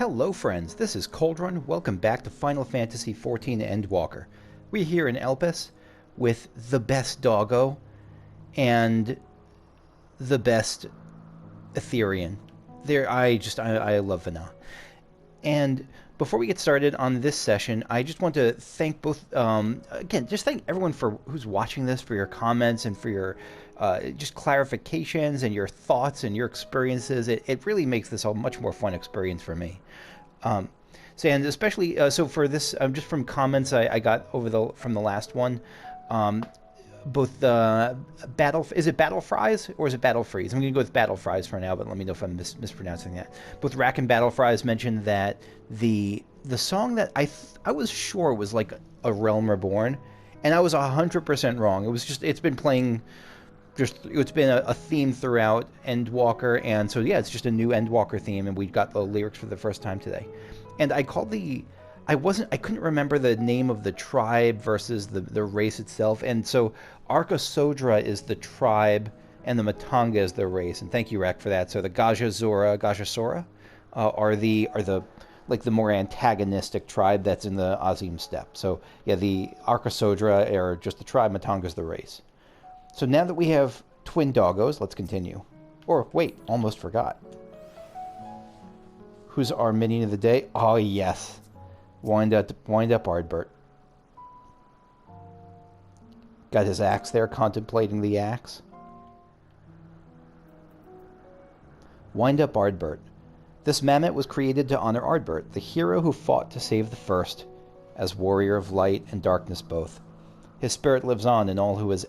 Hello friends, this is Coldrun. Welcome back to Final Fantasy XIV Endwalker. We're here in Elpis with the best doggo and the best Etherean. I love Vana. And before we get started on this session, I just want to thank just thank everyone who's watching this, for your comments and for your just clarifications and your thoughts and your experiences. It really makes this a much more fun experience for me. And especially for this, just from comments I got from the last one, both the is it Battle Fries or is it Battle Freeze? I'm going to go with Battle Fries for now, but let me know if I'm mispronouncing that. Both Rack and Battle Fries mentioned that the song that I was sure was like a Realm Reborn, and I was 100% wrong. It's been playing. It's been a theme throughout Endwalker, and so yeah, it's just a new Endwalker theme, and we got the lyrics for the first time today. And I couldn't remember the name of the tribe versus the race itself, and so Arkosodra is the tribe, and the Matanga is the race. And thank you, Rack, for that. So the Gajasora are the like the more antagonistic tribe that's in the Azim steppe. So yeah, the Arkosodra are just the tribe, Matanga's the race. So now that we have twin doggos, let's continue. Or, wait, almost forgot. Who's our minion of the day? Oh, yes. Wind up Ardbert. Got his axe there, contemplating the axe. Wind up Ardbert. This mammoth was created to honor Ardbert, the hero who fought to save the first, as warrior of light and darkness both. His spirit lives on in all who have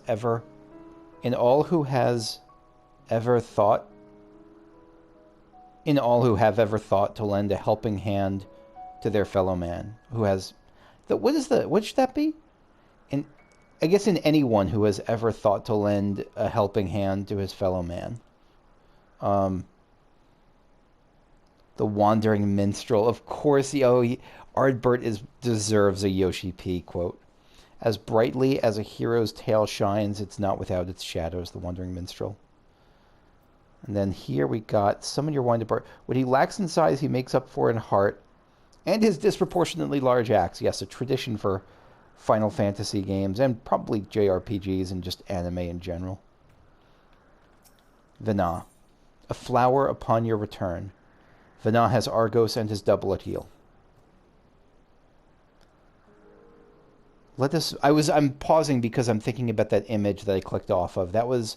ever thought to lend a helping hand to their fellow man who has what should that be? I guess in anyone who has ever thought to lend a helping hand to his fellow man. The wandering minstrel, of course. Ardbert deserves a Yoshi P quote. As brightly as a hero's tale shines, it's not without its shadows, the wandering minstrel. And then here we got summon your wind up Ardbert. What he lacks in size, he makes up for in heart, and his disproportionately large axe. Yes, a tradition for Final Fantasy games, and probably JRPGs and just anime in general. Vana. A flower upon your return. Vana has Argos and his doublet heal. I'm pausing because I'm thinking about that image that I clicked off of. It was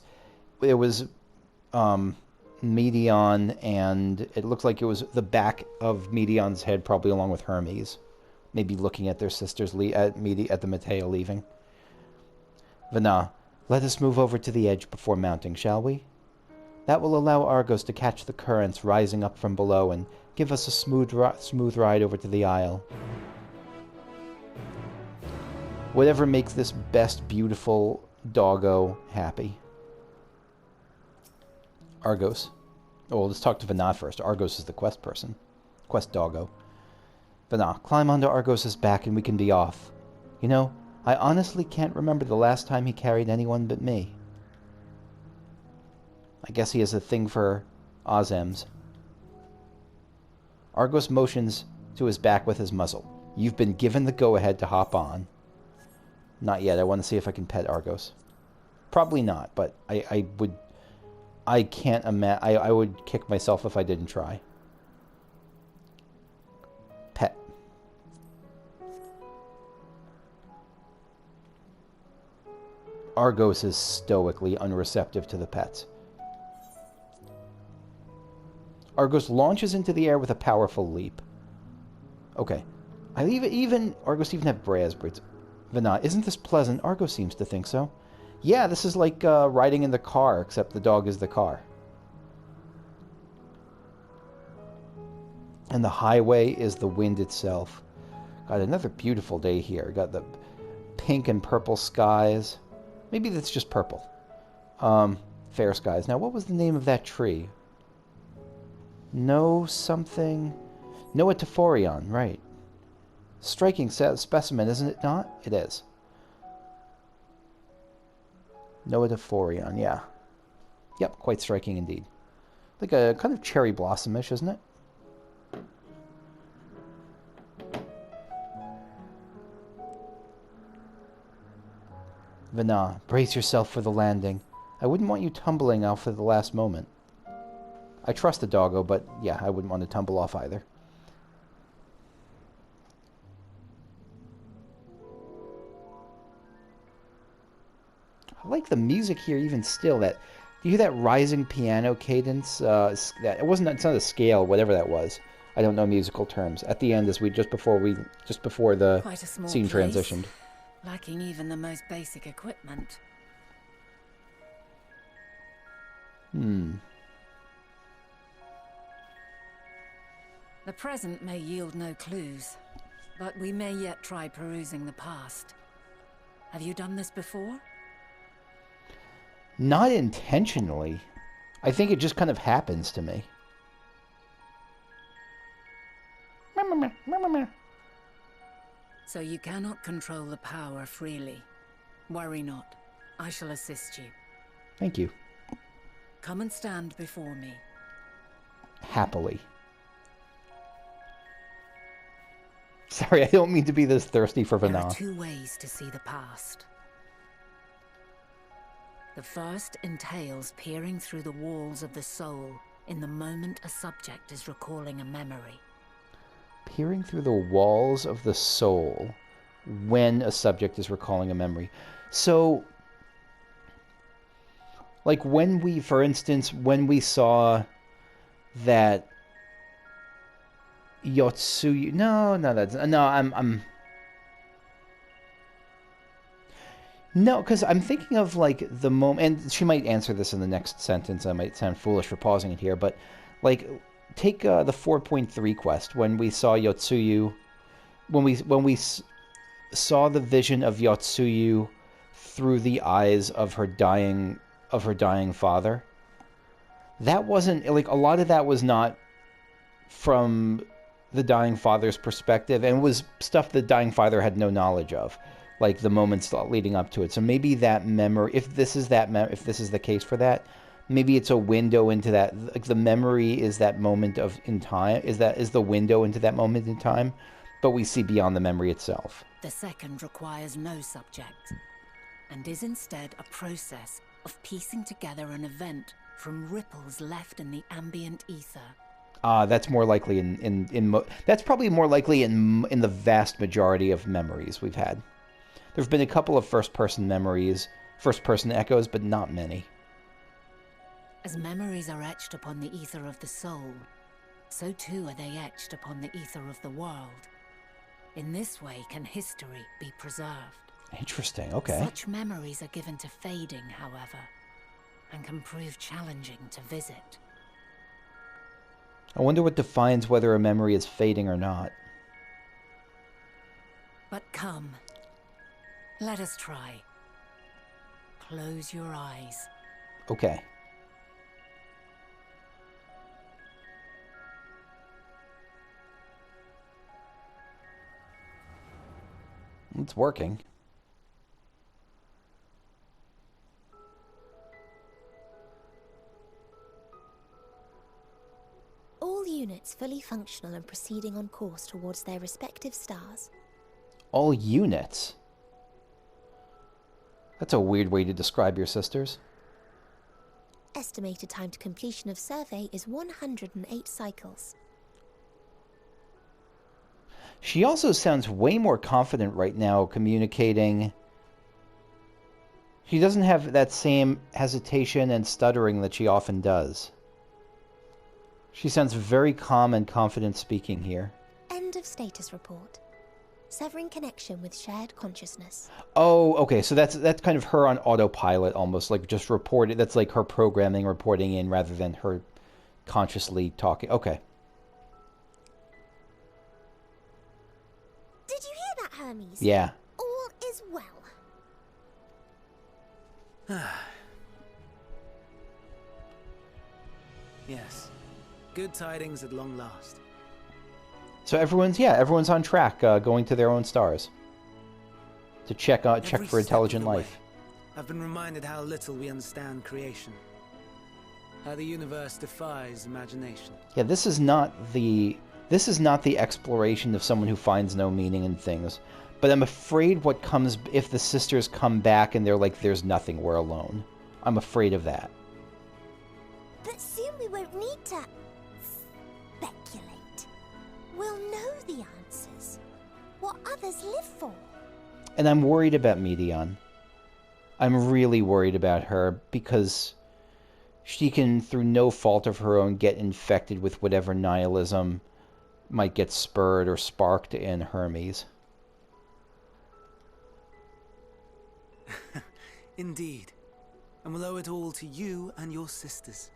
Meteion, and it looked like it was the back of Meteion's head, probably along with Hermes, maybe looking at their sisters at the Meteia leaving. Vana, let us move over to the edge before mounting, shall we? That will allow Argos to catch the currents rising up from below and give us a smooth ride over to the isle. Whatever makes this best beautiful doggo happy. Argos. Oh, let's talk to Vana first. Argos is the quest person. Quest doggo. Vana, climb onto Argos's back and we can be off. You know, I honestly can't remember the last time he carried anyone but me. I guess he has a thing for Ozems. Argos motions to his back with his muzzle. You've been given the go-ahead to hop on. Not yet. I want to see if I can pet Argos. Probably not, but I can't imagine. I would kick myself if I didn't try. Pet. Argos is stoically unreceptive to the pets. Argos launches into the air with a powerful leap. Okay. Argos even have Brasbrits. Vana, isn't this pleasant? Argos seems to think so. Yeah, this is like riding in the car, except the dog is the car. And the highway is the wind itself. Got another beautiful day here. Got the pink and purple skies. Maybe that's just purple. Fair skies. Now, what was the name of that tree? Noataphorion, right. Striking specimen, isn't it not? It is. Noataphorion, yeah. Yep, quite striking indeed. Like a kind of cherry blossomish, isn't it? Vana, brace yourself for the landing. I wouldn't want you tumbling off at the last moment. I trust the doggo, but yeah, I wouldn't want to tumble off either. I like the music here even still. That, do you hear that rising piano cadence? That it's not a scale, whatever that was. I don't know musical terms. At the end, as just before the scene transitioned. Lacking even the most basic equipment. The present may yield no clues, but we may yet try perusing the past. Have you done this before? Not intentionally. I think it just kind of happens to me. So you cannot control the power freely. Worry not. I shall assist you. Thank you. Come and stand before me. Happily. Sorry, I don't mean to be this thirsty for Vana. There are two ways to see the past. The first entails peering through the walls of the soul in the moment a subject is recalling a memory. Peering through the walls of the soul when a subject is recalling a memory. So, like when we, for instance, when we saw that Yotsuyu... No, because I'm thinking of, like, the moment... And she might answer this in the next sentence. I might sound foolish for pausing it here, but, like, take the 4.3 quest, when we saw Yotsuyu... When we saw the vision of Yotsuyu through the eyes of her dying father. That wasn't... Like, a lot of that was not from the dying father's perspective, and it was stuff the dying father had no knowledge of. Like the moments leading up to it. So maybe that memory, if this is the case for that, maybe it's a window into that. Like the memory is that moment in time. Is the window into that moment in time, but we see beyond the memory itself. The second requires no subject, and is instead a process of piecing together an event from ripples left in the ambient ether. That's more likely that's probably more likely in the vast majority of memories we've had. There have been a couple of first-person echoes, but not many. As memories are etched upon the ether of the soul, so too are they etched upon the ether of the world. In this way can history be preserved. Interesting, okay. Such memories are given to fading, however, and can prove challenging to visit. I wonder what defines whether a memory is fading or not. But come. Let us try. Close your eyes. Okay. It's working. All units fully functional and proceeding on course towards their respective stars. All units? That's a weird way to describe your sisters. Estimated time to completion of survey is 108 cycles. She also sounds way more confident right now communicating. She doesn't have that same hesitation and stuttering that she often does. She sounds very calm and confident speaking here. End of status report. Severing connection with shared consciousness. Oh, okay. So that's kind of her on autopilot, almost like just reported. That's like her programming reporting in rather than her consciously talking. Okay. Did you hear that, Hermes? Yeah. All is well. Yes. Good tidings at long last. So everyone's on track, going to their own stars to check for intelligent life. I've been reminded how little we understand creation, how the universe defies imagination. Yeah, this is not the exploration of someone who finds no meaning in things, But I'm afraid what comes if the sisters come back and they're like, there's nothing, we're alone. I'm afraid of that. But soon we won't need to speculate. We'll know the answers. What others live for. And I'm worried about Meteion. I'm really worried about her because she can, through no fault of her own, get infected with whatever nihilism might get spurred or sparked in Hermes. Indeed. And we'll owe it all to you and your sisters.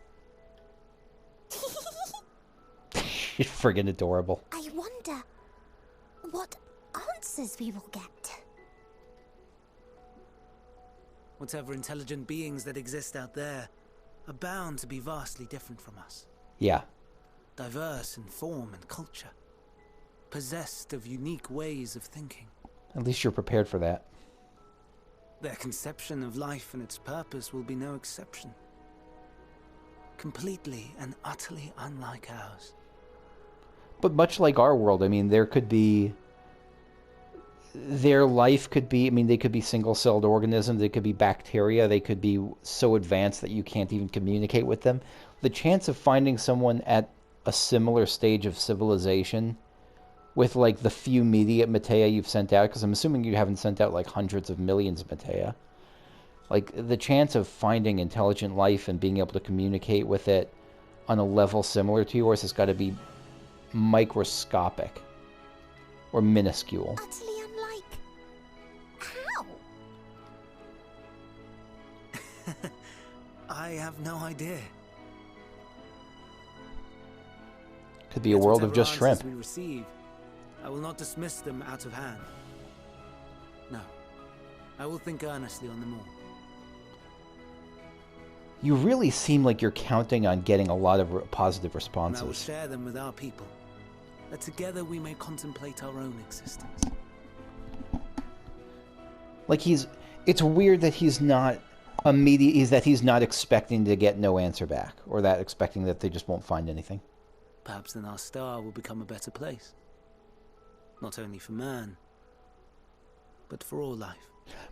She's friggin' adorable. I wonder what answers we will get. Whatever intelligent beings that exist out there are bound to be vastly different from us. Yeah. Diverse in form and culture. Possessed of unique ways of thinking. At least you're prepared for that. Their conception of life and its purpose will be no exception. Completely and utterly unlike ours. But much like our world, I mean, there could be... Their life could be... I mean, they could be single-celled organisms. They could be bacteria. They could be so advanced that you can't even communicate with them. The chance of finding someone at a similar stage of civilization with, like, the few Meteia you've sent out, because I'm assuming you haven't sent out, like, hundreds of millions of Meteia. Like, the chance of finding intelligent life and being able to communicate with it on a level similar to yours has got to be microscopic. Or minuscule. Utterly unlike. How? I have no idea. Could be a world of just shrimp. We receive, I will not dismiss them out of hand. No, I will think earnestly on them all. You really seem like you're counting on getting a lot of positive And I will responses. share them with our people, that together we may contemplate our own existence. Like it's weird that he's not he's not expecting to get no answer back, or that expecting that they just won't find anything. Perhaps then our star will become a better place. Not only for man, but for all life.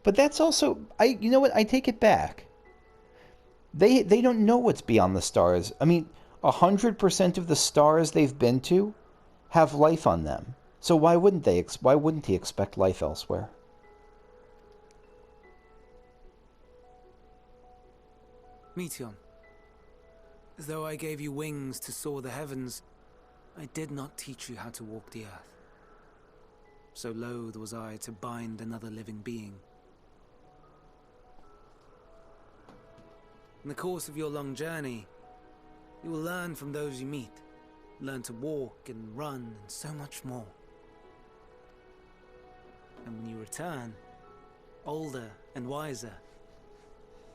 But that's also, you know what, I take it back. They don't know what's beyond the stars. I mean, 100% of the stars they've been to have life on them. So why wouldn't he expect life elsewhere? Meteion, as though I gave you wings to soar the heavens, I did not teach you how to walk the earth. So loath was I to bind another living being. In the course of your long journey, you will learn from those you meet, learn to walk and run and so much more. And when you return, older and wiser,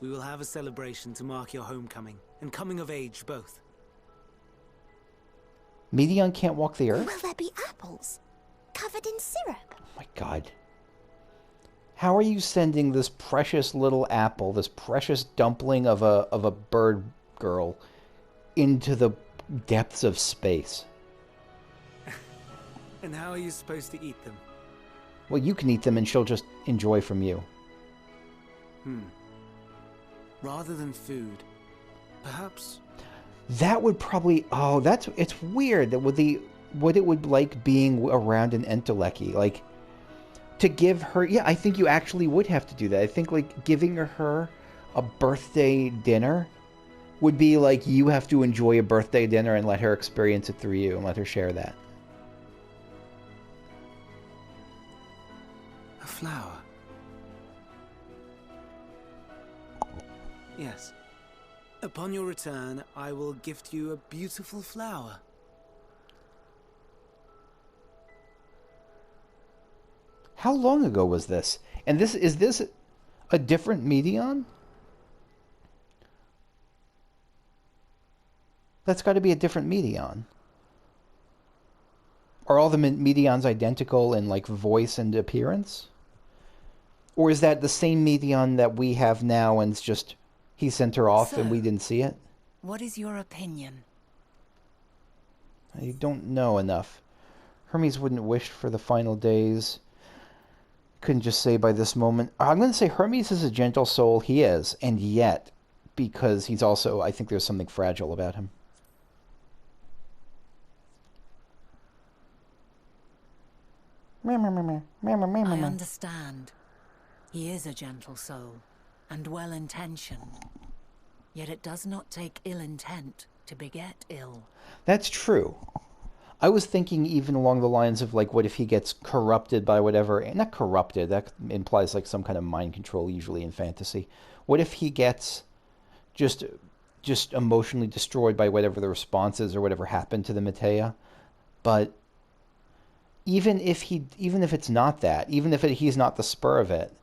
we will have a celebration to mark your homecoming and coming of age both. Meteion can't walk the earth? Will there be apples covered in syrup? Oh my god. How are you sending this precious little apple, this precious dumpling of a bird girl, into the depths of space? And how are you supposed to eat them? Well, you can eat them and she'll just enjoy from you. Rather than food, perhaps... That would probably... Oh, it's weird that what it would like being around an Endwalker. Like, to give her... Yeah, I think you actually would have to do that. I think, like, giving her a birthday dinner would be like you have to enjoy a birthday dinner and let her experience it through you and let her share that. A flower. Yes. Upon your return, I will gift you a beautiful flower. How long ago was this? And is this a different Meteion? That's got to be a different Meteion. Are all the Meteions identical in, like, voice and appearance? Or is that the same Meteion that we have now and it's just... He sent her off and we didn't see it? What is your opinion? I don't know enough. Hermes wouldn't wish for the final days. couldn't just say by this moment. I'm going to say Hermes is a gentle soul. He is, and yet, because he's also, I think there's something fragile about him. I understand. He is a gentle soul, and well-intentioned. Yet it does not take ill intent to beget ill. That's true. I was thinking even along the lines of, like, what if he gets corrupted by whatever... Not corrupted, that implies, like, some kind of mind control, usually in fantasy. What if he gets just emotionally destroyed by whatever the response is or whatever happened to the Meteia? But even if it's not that, even if he's not the spur of it,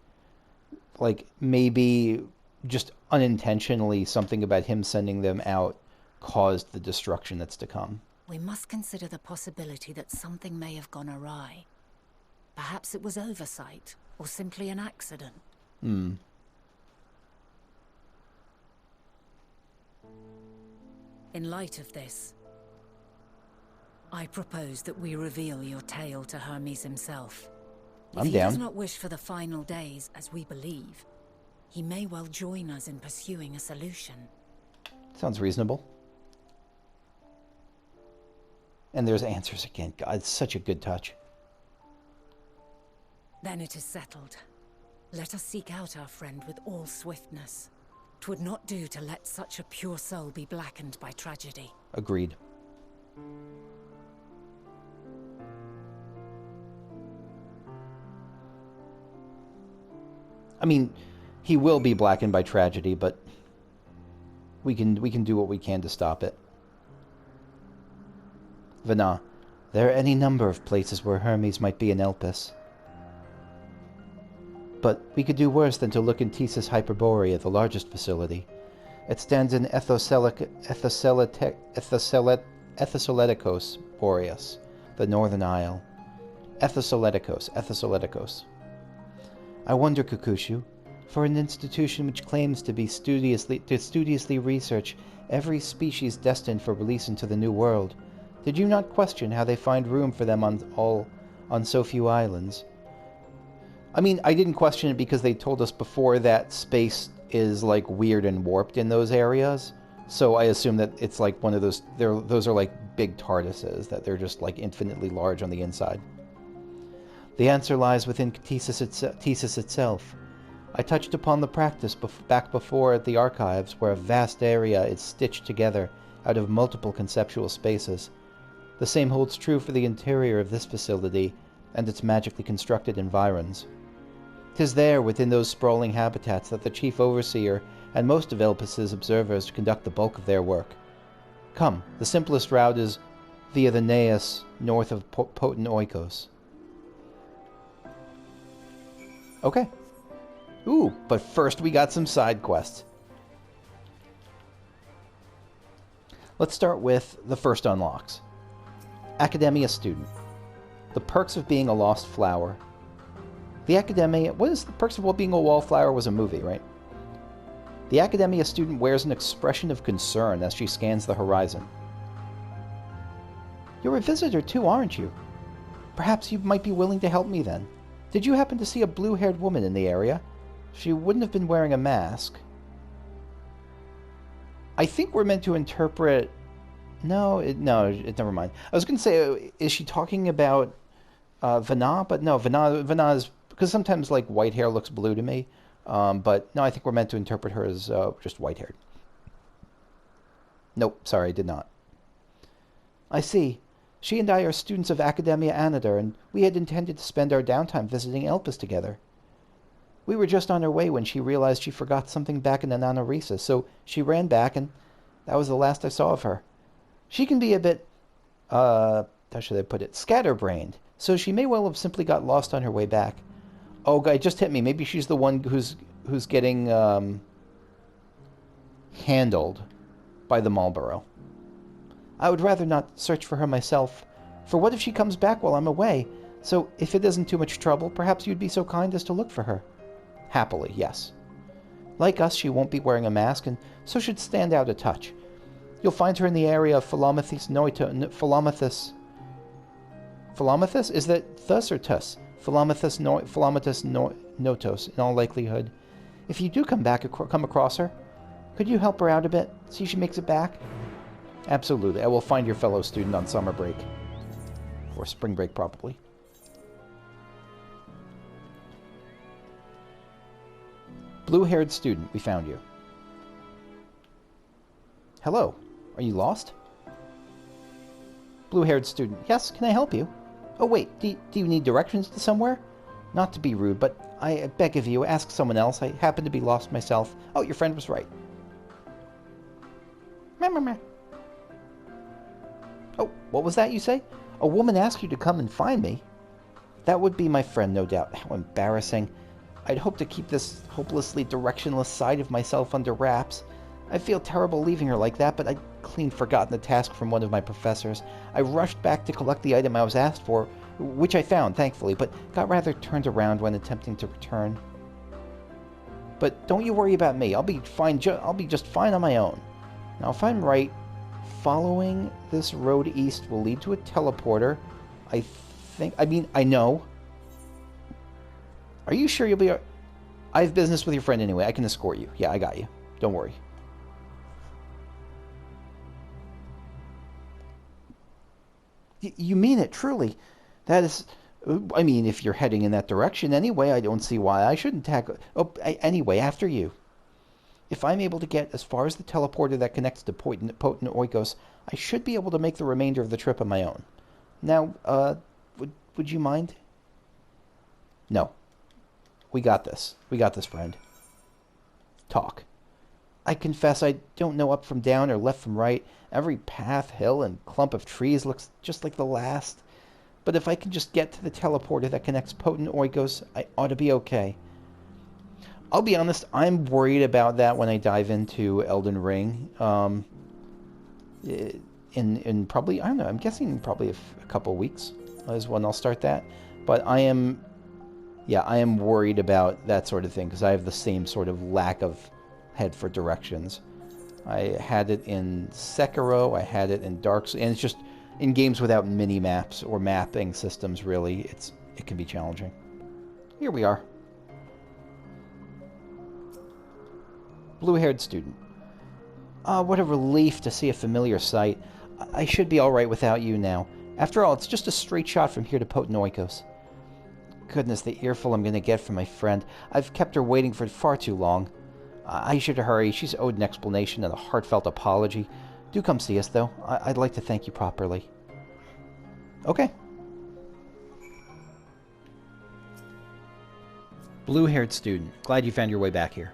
like, maybe just unintentionally something about him sending them out caused the destruction that's to come. We must consider the possibility that something may have gone awry. Perhaps it was oversight, or simply an accident. Hmm. In light of this, I propose that we reveal your tale to Hermes himself. I'm If he down. does not wish for the final days, as we believe, he may well join us in pursuing a solution. Sounds reasonable. And there's answers again. God, it's such a good touch. Then it is settled. Let us seek out our friend with all swiftness. 'Twould not do to let such a pure soul be blackened by tragedy. Agreed. I mean, he will be blackened by tragedy, but we can do what we can to stop it. Vana, there are any number of places where Hermes might be in Elpis. But we could do worse than to look in Thesis Hyperborea, the largest facility. It stands in Ethesolatikos Boreas, the northern isle. Ethesolatikos. I wonder, Kukushu, for an institution which claims to studiously research every species destined for release into the New World, did you not question how they find room for them on so few islands? I mean, I didn't question it because they told us before that space is, like, weird and warped in those areas. So I assume that it's like one of those... Those are like big TARDISes, that they're just, like, infinitely large on the inside. The answer lies within Thesis itself. I touched upon the practice back before at the archives, where a vast area is stitched together out of multiple conceptual spaces. The same holds true for the interior of this facility and its magically constructed environs. 'Tis there, within those sprawling habitats, that the chief overseer and most of Elpis's observers conduct the bulk of their work. Come, the simplest route is via the Naos north of Potent Oikos. Okay. Ooh, but first we got some side quests. Let's start with the first unlocks. Academia student. The perks of being a lost flower. The Academia... What is the perks of being a wallflower was a movie, right? The Academia student wears an expression of concern as she scans the horizon. You're a visitor too, aren't you? Perhaps you might be willing to help me then. Did you happen to see a blue-haired woman in the area? She wouldn't have been wearing a mask. I think we're meant to interpret... never mind. I was going to say, is she talking about Vana? But no, Vana is... Because sometimes, like, white hair looks blue to me. But no, I think we're meant to interpret her as just white-haired. Nope, sorry, I did not. I see. She and I are students of Academia Anadar, and we had intended to spend our downtime visiting Elpis together. We were just on her way when she realized she forgot something back in Ananarisa, so she ran back, and that was the last I saw of her. She can be a bit, how should I put it, scatterbrained, so she may well have simply got lost on her way back. Oh, it just hit me. Maybe she's the one who's getting handled by the Marlborough. I would rather not search for her myself, for what if she comes back while I'm away? So if it isn't too much trouble, perhaps you'd be so kind as to look for her. Happily, yes. Like us, she won't be wearing a mask, and so should stand out a touch. You'll find her in the area of Philomathis. Philomathis? Is that thus or tus? Philomatus Notos, in all likelihood. If you do come across her, could you help her out a bit? See if she makes it back? Absolutely. I will find your fellow student on summer break. Or spring break, probably. Blue-haired student, we found you. Hello. Are you lost? Blue-haired student. Yes, can I help you? Oh, wait. Do you need directions to somewhere? Not to be rude, but I beg of you, ask someone else. I happen to be lost myself. Oh, your friend was right. Oh, what was that you say? A woman asked you to come and find me? That would be my friend, no doubt. How embarrassing. I'd hoped to keep this hopelessly directionless side of myself under wraps. I feel terrible leaving her like that, but I'd clean forgotten the task from one of my professors. I rushed back to collect the item I was asked for, which I found, thankfully, but got rather turned around when attempting to return. But don't you worry about me. I'll be fine. I'll be just fine on my own. Now, if I'm right, following this road east will lead to a teleporter. I know. Are you sure you'll be... I have business with your friend anyway. I can escort you. Yeah, I got you. Don't worry. You mean it, truly. That is... I mean, if you're heading in that direction anyway, I don't see why I shouldn't tackle... Oh, anyway, after you. If I'm able to get as far as the teleporter that connects to Potent Oikos, I should be able to make the remainder of the trip on my own. Now, would you mind? No. We got this. We got this, friend. Talk. I confess I don't know up from down or left from right. Every path, hill, and clump of trees looks just like the last. But if I can just get to the teleporter that connects Potent Oikos, I ought to be okay. I'll be honest, I'm worried about that when I dive into Elden Ring. In probably, I don't know, I'm guessing probably a couple weeks is when I'll start that. But I am worried about that sort of thing because I have the same sort of lack of head for directions. I had it in Sekiro, I had it in Dark Souls, and it's just in games without mini-maps or mapping systems, really, it can be challenging. Here we are. Blue-haired student. What a relief to see a familiar sight. I should be alright without you now. After all, it's just a straight shot from here to Potent Oikos. Goodness, the earful I'm going to get from my friend. I've kept her waiting for far too long. I should hurry. She's owed an explanation and a heartfelt apology. Do come see us, though. I'd like to thank you properly. Okay. Blue-haired student. Glad you found your way back here.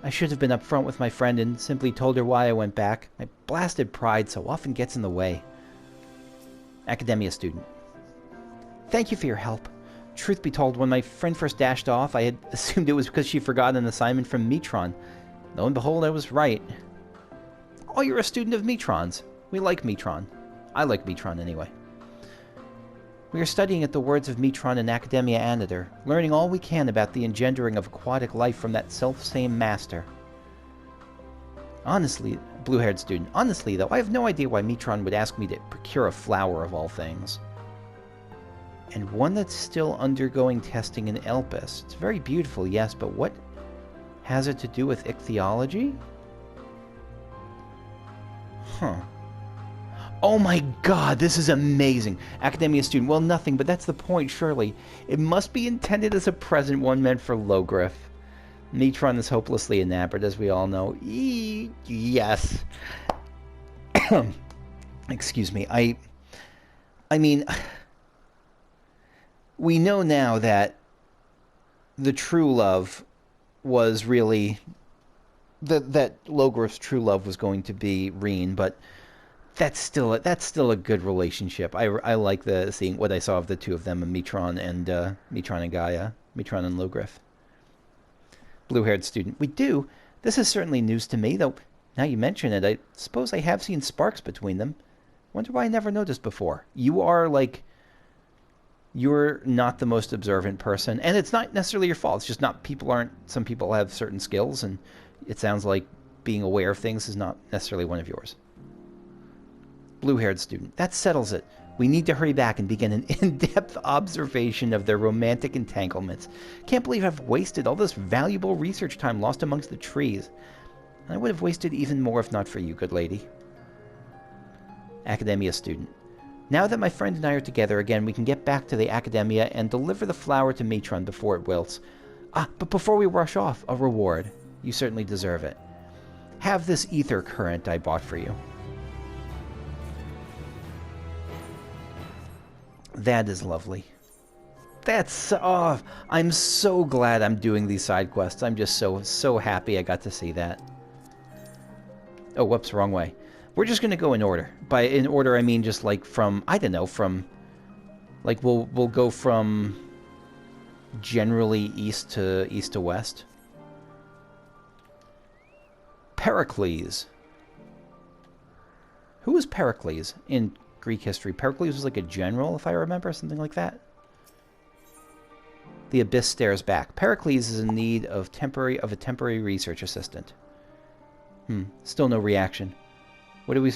I should have been up front with my friend and simply told her why I went back. My blasted pride so often gets in the way. Academia student. Thank you for your help. Truth be told, when my friend first dashed off, I had assumed it was because she forgot an assignment from Metron. Lo and behold, I was right. Oh, you're a student of MITRON'S. We like Metron. I like Metron anyway. We are studying at the words of Metron in Academia Anator, learning all we can about the engendering of aquatic life from that self-same master. Honestly, blue-haired student, honestly though, I have no idea why Metron would ask me to procure a flower of all things. And one that's still undergoing testing in Elpis. It's very beautiful, yes, but what has it to do with ichthyology? Huh. Oh my god, this is amazing. Academia student, well, nothing, but that's the point, surely. It must be intended as a present, one meant for LOGHRIF. Metron is hopelessly enamored, as we all know. Yes. Excuse me, I mean, we know now that the true love was really... that LOGHRIF's true love was going to be Reen, but... That's still a good relationship. I like seeing what I saw of the two of them, Metron and Gaia, Metron and LOGHRIF. Blue-haired student. We do. This is certainly news to me, though now you mention it, I suppose I have seen sparks between them. Wonder why I never noticed before. You're not the most observant person, and it's not necessarily your fault. It's just not, some people have certain skills, and it sounds like being aware of things is not necessarily one of yours. Blue-haired student. That settles it. We need to hurry back and begin an in-depth observation of their romantic entanglements. Can't believe I've wasted all this valuable research time lost amongst the trees. I would have wasted even more if not for you, good lady. Academia student. Now that my friend and I are together again, we can get back to the Academia and deliver the flower to Meteion before it wilts. Ah, but before we rush off, a reward. You certainly deserve it. Have this ether current I bought for you. That is lovely. That's... oh, I'm so glad I'm doing these side quests. I'm just so happy I got to see that. Oh, whoops, wrong way. We're just going to go in order. By in order, I mean just like from... I don't know, from... like, we'll go from... generally east to west. Pericles. Who was Pericles in Greek history? Pericles was like a general, if I remember, something like that. The abyss stares back. Pericles is in need of a temporary research assistant. Still no reaction. What do we...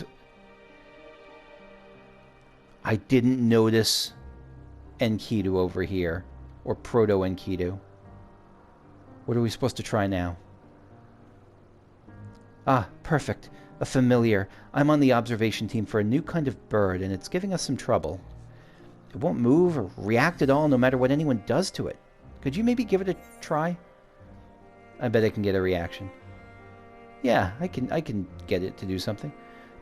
I didn't notice Enkidu over here. Or Proto-Enkidu. What are we supposed to try now? Ah, perfect. A familiar. I'm on the observation team for a new kind of bird, and it's giving us some trouble. It won't move or react at all, no matter what anyone does to it. Could you maybe give it a try? I bet I can get a reaction. Yeah, I can get it to do something.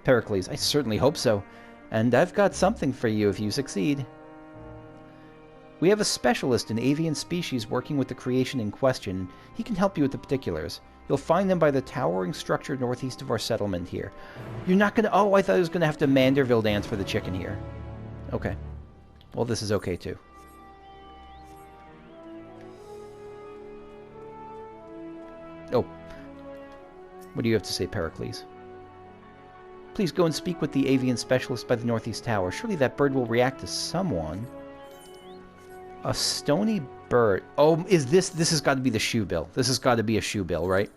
Pericles, I certainly hope so. And I've got something for you if you succeed. We have a specialist in avian species working with the creation in question. He can help you with the particulars. You'll find them by the towering structure northeast of our settlement here. You're not gonna... oh, I thought I was gonna have to Manderville dance for the chicken here. Okay. Well, this is okay, too. Oh. What do you have to say, Pericles? Please go and speak with the avian specialist by the northeast tower. Surely that bird will react to someone. A stony bird. Oh, is this... this has got to be the shoebill. This has got to be a shoebill, right?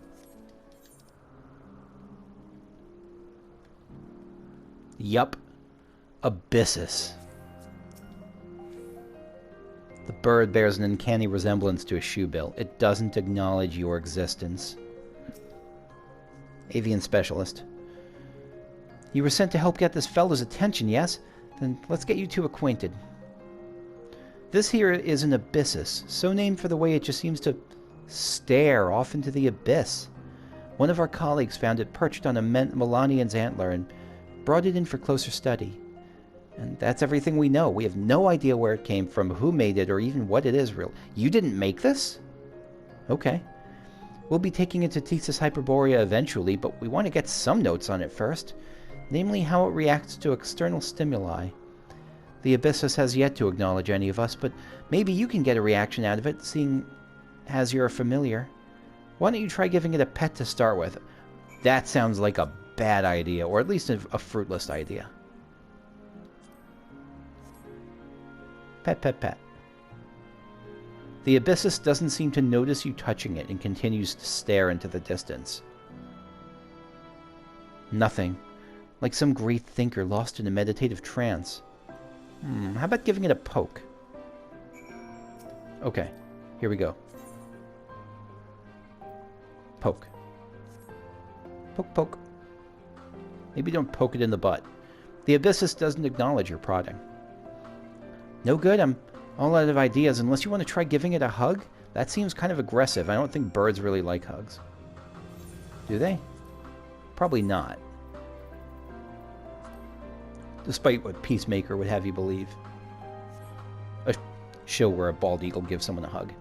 Yup. Abyssus. The bird bears an uncanny resemblance to a shoebill. It doesn't acknowledge your existence. Avian Specialist. You were sent to help get this fellow's attention, yes? Then let's get you two acquainted. This here is an abyssus, so named for the way it just seems to stare off into the abyss. One of our colleagues found it perched on a Melanian's antler and brought it in for closer study. And that's everything we know. We have no idea where it came from, who made it, or even what it is real. You didn't make this? Okay. We'll be taking it to Thesis Hyperborea eventually, but we want to get some notes on it first. Namely, how it reacts to external stimuli. The Abyssus has yet to acknowledge any of us, but maybe you can get a reaction out of it, seeing as you're a familiar. Why don't you try giving it a pet to start with? That sounds like a bad idea, or at least a fruitless idea. Pet, pet, pet. The Abyssus doesn't seem to notice you touching it and continues to stare into the distance. Nothing. Like some great thinker lost in a meditative trance. How about giving it a poke? Okay, here we go. Poke. Poke, poke. Maybe don't poke it in the butt. The Abyssus doesn't acknowledge your prodding. No good, I'm all out of ideas. Unless you want to try giving it a hug? That seems kind of aggressive. I don't think birds really like hugs. Do they? Probably not. Despite what Peacemaker would have you believe. A show where a bald eagle gives someone a hug.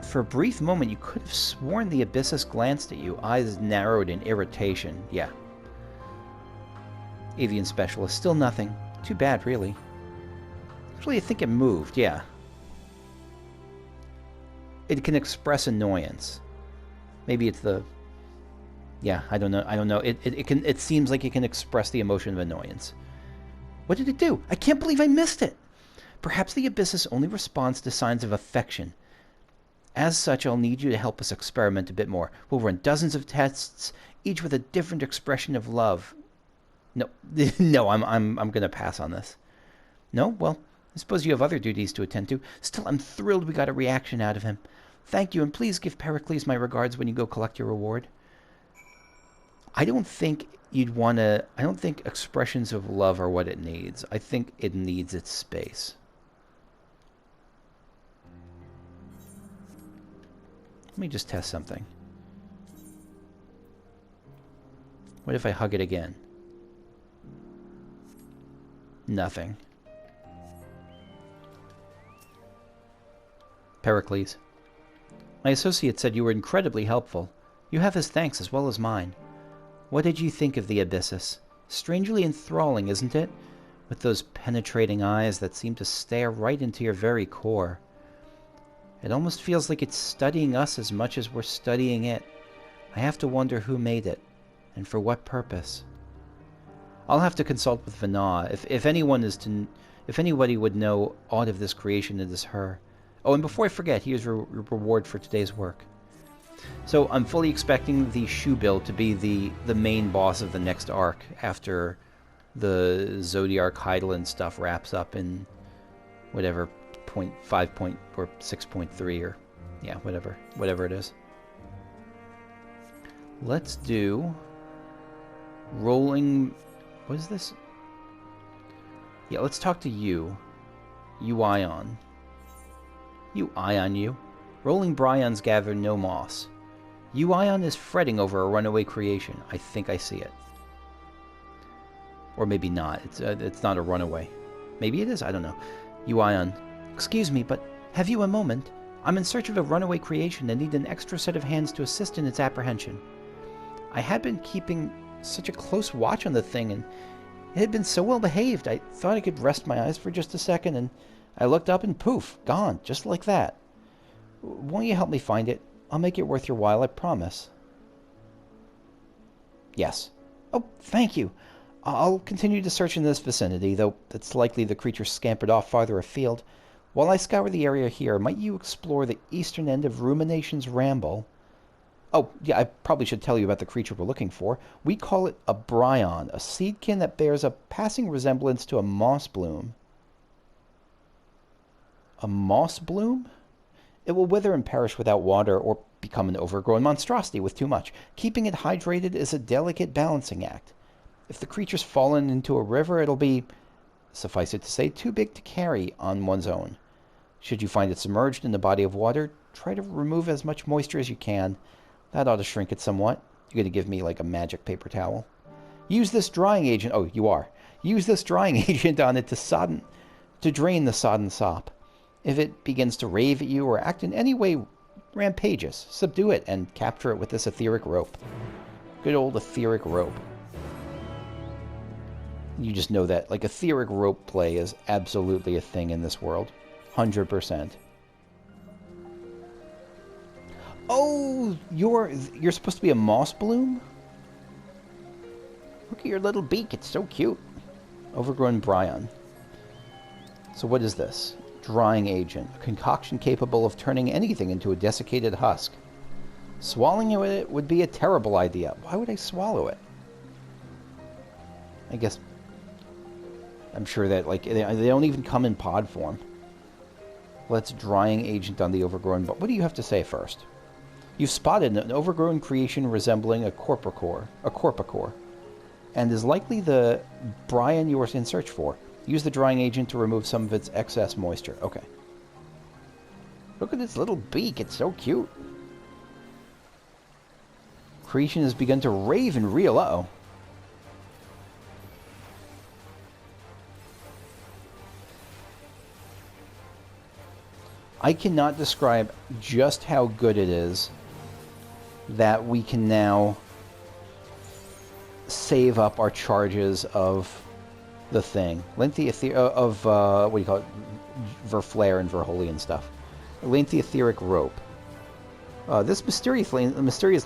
For a brief moment, you could have sworn the Abyssus glanced at you, eyes narrowed in irritation. Yeah. Avian Specialist. Still nothing. Too bad, really. Actually, I think it moved, yeah. It can express annoyance. Maybe it's the... yeah, I don't know. It seems like it can express the emotion of annoyance. What did it do? I can't believe I missed it! Perhaps the Abyssus only responds to signs of affection. As such, I'll need you to help us experiment a bit more. We'll run dozens of tests, each with a different expression of love. No, no, I'm gonna pass on this. No, well, I suppose you have other duties to attend to. Still, I'm thrilled we got a reaction out of him. Thank you, and please give Pericles my regards when you go collect your reward. I don't think you'd want to... I don't think expressions of love are what it needs. I think it needs its space. Let me just test something. What if I hug it again? Nothing. Pericles. My associate said you were incredibly helpful. You have his thanks as well as mine. What did you think of the Abyssus? Strangely enthralling, isn't it? With those penetrating eyes that seem to stare right into your very core. It almost feels like it's studying us as much as we're studying it. I have to wonder who made it, and for what purpose. I'll have to consult with Vana. If anybody would know aught of this creation, it is her. Oh, and before I forget, here's your reward for today's work. So I'm fully expecting the Shoebill to be the main boss of the next arc after the Zodiac Heidelin stuff wraps up in whatever 0.5 or 6.3 or yeah, whatever it is. Let's do rolling. What is this? Yeah, let's talk to you. You Ion. You Ion, you. Rolling Bryons gather no moss. You Ion is fretting over a runaway creation. I think I see it. Or maybe not. It's not a runaway. Maybe it is. I don't know. You Ion. Excuse me, but have you a moment? I'm in search of a runaway creation and need an extra set of hands to assist in its apprehension. I had been keeping such a close watch on the thing, and it had been so well behaved. I thought I could rest my eyes for just a second, and I looked up and poof, gone, just like that. Won't you help me find it? I'll make it worth your while, I promise. Yes. Oh, thank you. I'll continue to search in this vicinity, though it's likely the creature scampered off farther afield. While I scour the area here, might you explore the eastern end of Rumination's Ramble? Oh, yeah, I probably should tell you about the creature we're looking for. We call it a Bryon, a seedkin that bears a passing resemblance to a moss bloom. A moss bloom? It will wither and perish without water or become an overgrown monstrosity with too much. Keeping it hydrated is a delicate balancing act. If the creature's fallen into a river, it'll be, suffice it to say, too big to carry on one's own. Should you find it submerged in a body of water, try to remove as much moisture as you can. That ought to shrink it somewhat. You're going to give me like a magic paper towel. Use this drying agent. Oh, you are. Use this drying agent on it to drain the sodden sop. If it begins to rave at you or act in any way rampageous, subdue it and capture it with this etheric rope. Good old etheric rope. You just know that, like, etheric rope play is absolutely a thing in this world. 100%. Oh, you're supposed to be a moss bloom? Look at your little beak, it's so cute. Overgrown Bryon. So what is this? Drying agent. A concoction capable of turning anything into a desiccated husk. Swallowing it would be a terrible idea. Why would I swallow it? I guess... I'm sure that, like, they don't even come in pod form. Let's drying agent on the overgrown... But what do you have to say first? You've spotted an overgrown creation resembling a kopprokur, and is likely the Bryon you are in search for. Use the drying agent to remove some of its excess moisture. Okay. Look at its little beak. It's so cute. Creation has begun to rave and reel. Uh-oh. I cannot describe just how good it is that we can now save up our charges of the thing. Lengthy of what do you call it? Verflare and Verholy and stuff. Lengthy etheric rope. This mysterious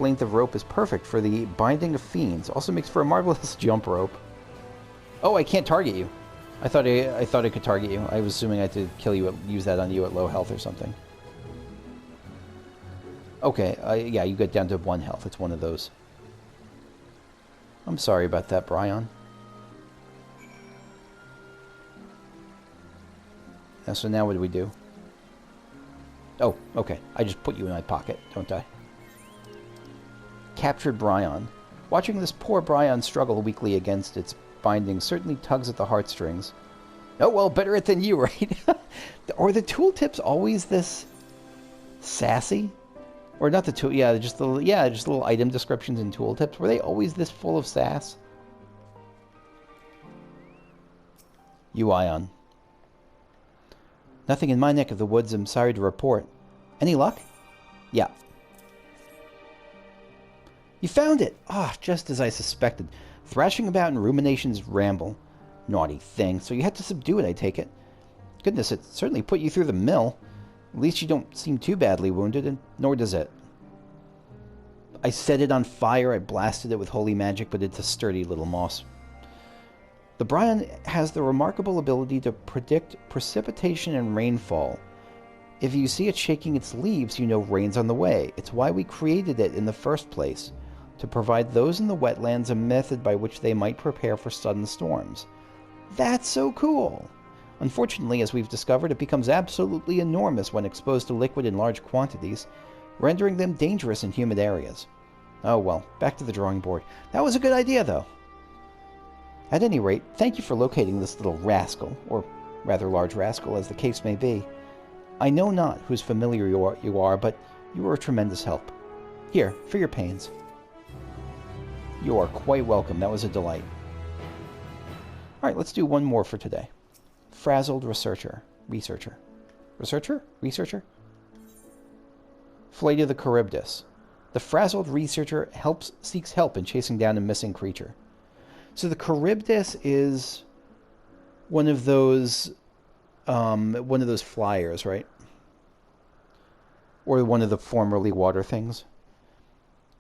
length of rope is perfect for the binding of fiends. Also makes for a marvelous jump rope. Oh, I can't target you. I thought I could target you. I was assuming I had to kill you, use that on you at low health or something. Okay, yeah, you get down to 1 health. It's one of those. I'm sorry about that, Bryon. So now what do we do? Oh, okay. I just put you in my pocket, don't I? Captured Bryon. Watching this poor Bryon struggle weakly against its binding certainly tugs at the heartstrings. Oh, well, better it than you, right? Are the tooltips always this sassy? Or not the tool, just little item descriptions and tooltips. Were they always this full of sass? Ion. Nothing in my neck of the woods, I'm sorry to report. Any luck? Yeah. You found it! Ah, just as I suspected. Thrashing about in rumination's ramble. Naughty thing. So you had to subdue it, I take it. Goodness, it certainly put you through the mill. At least you don't seem too badly wounded, and nor does it. I set it on fire, I blasted it with holy magic, but it's a sturdy little moss. The Bryon has the remarkable ability to predict precipitation and rainfall. If you see it shaking its leaves, you know rain's on the way. It's why we created it in the first place, to provide those in the wetlands a method by which they might prepare for sudden storms. That's so cool! Unfortunately, as we've discovered, it becomes absolutely enormous when exposed to liquid in large quantities, rendering them dangerous in humid areas. Oh well, back to the drawing board. That was a good idea, though. At any rate, thank you for locating this little rascal, or rather large rascal, as the case may be. I know not whose familiar you are, but you were a tremendous help. Here, for your pains. You are quite welcome. That was a delight. Alright, let's do one more for today. Frazzled Researcher. Researcher? Flight of the Charybdis. The frazzled researcher seeks help in chasing down a missing creature. So the Charybdis is one of those flyers, right? Or one of the formerly water things.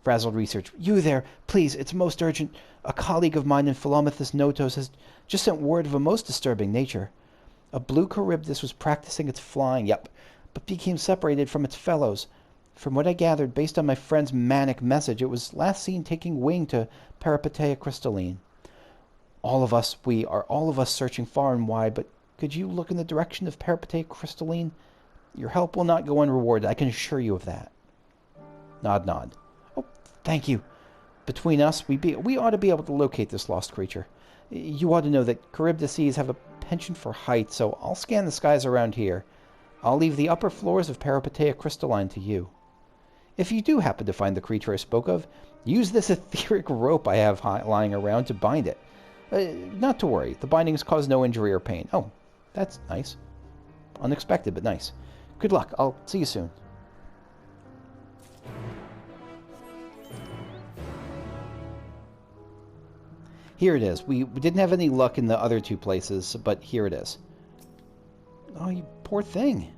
Frazzled researcher. You there, please, it's most urgent. A colleague of mine in Philomathus Notos has just sent word of a most disturbing nature. A blue Charybdis was practicing its flying, but became separated from its fellows. From what I gathered, based on my friend's manic message, it was last seen taking wing to Peripateia crystalline. We are all of us searching far and wide, but could you look in the direction of Peripateia crystalline? Your help will not go unrewarded, I can assure you of that. Nod. Oh, thank you. Between us, we ought to be able to locate this lost creature. You ought to know that Charybdises have a penchant for height, so I'll scan the skies around here. I'll leave the upper floors of Peripateia crystalline to you. If you do happen to find the creature I spoke of, use this etheric rope I have lying around to bind it. Not to worry, the bindings cause no injury or pain. Oh, that's nice. Unexpected, but nice. Good luck, I'll see you soon. Here it is. We didn't have any luck in the other two places, but here it is. Oh, you poor thing.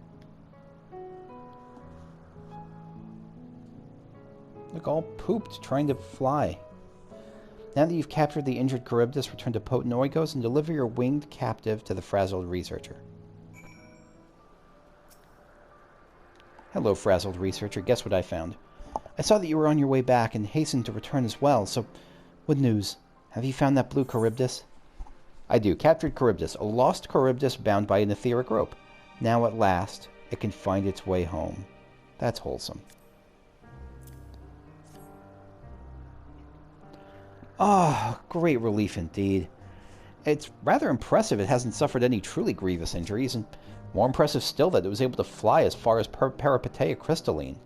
Look, all pooped trying to fly. Now that you've captured the injured Charybdis, return to Potent Oikos and deliver your winged captive to the frazzled researcher. Hello, frazzled researcher. Guess what I found? I saw that you were on your way back and hastened to return as well, so what news? Have you found that blue Charybdis? I do. Captured Charybdis. A lost Charybdis bound by an etheric rope. Now at last, it can find its way home. That's wholesome. Ah, great relief indeed. It's rather impressive it hasn't suffered any truly grievous injuries, and more impressive still that it was able to fly as far as Peripateia crystalline.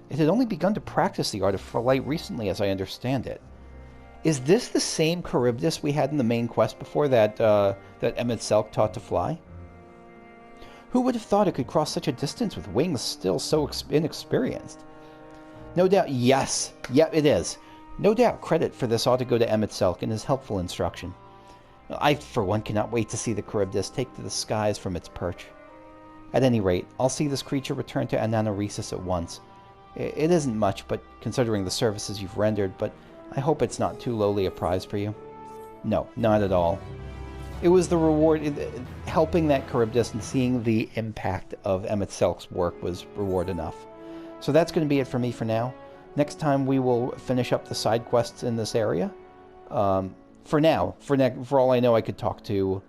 It had only begun to practice the art of flight recently, as I understand it. Is this the same Charybdis we had in the main quest before that Emet-Selch taught to fly? Who would have thought it could cross such a distance with wings still so inexperienced? No doubt, yes. Yep, it is. No doubt credit for this ought to go to Emet-Selch and his helpful instruction. I, for one, cannot wait to see the Charybdis take to the skies from its perch. At any rate, I'll see this creature return to Ananoresis at once. It isn't much, but considering the services you've rendered, but I hope it's not too lowly a prize for you. No, not at all. It was the reward. Helping that Charybdis and seeing the impact of Emet-Selch's work was reward enough. So that's going to be it for me for now. Next time we will finish up the side quests in this area. For now, for all I know, I could talk to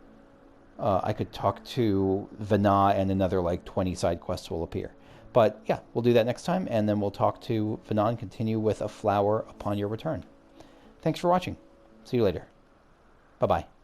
I could talk to Vana, and another like 20 side quests will appear. But yeah, we'll do that next time, and then we'll talk to Vana and continue with a flower upon your return. Thanks for watching. See you later. Bye-bye.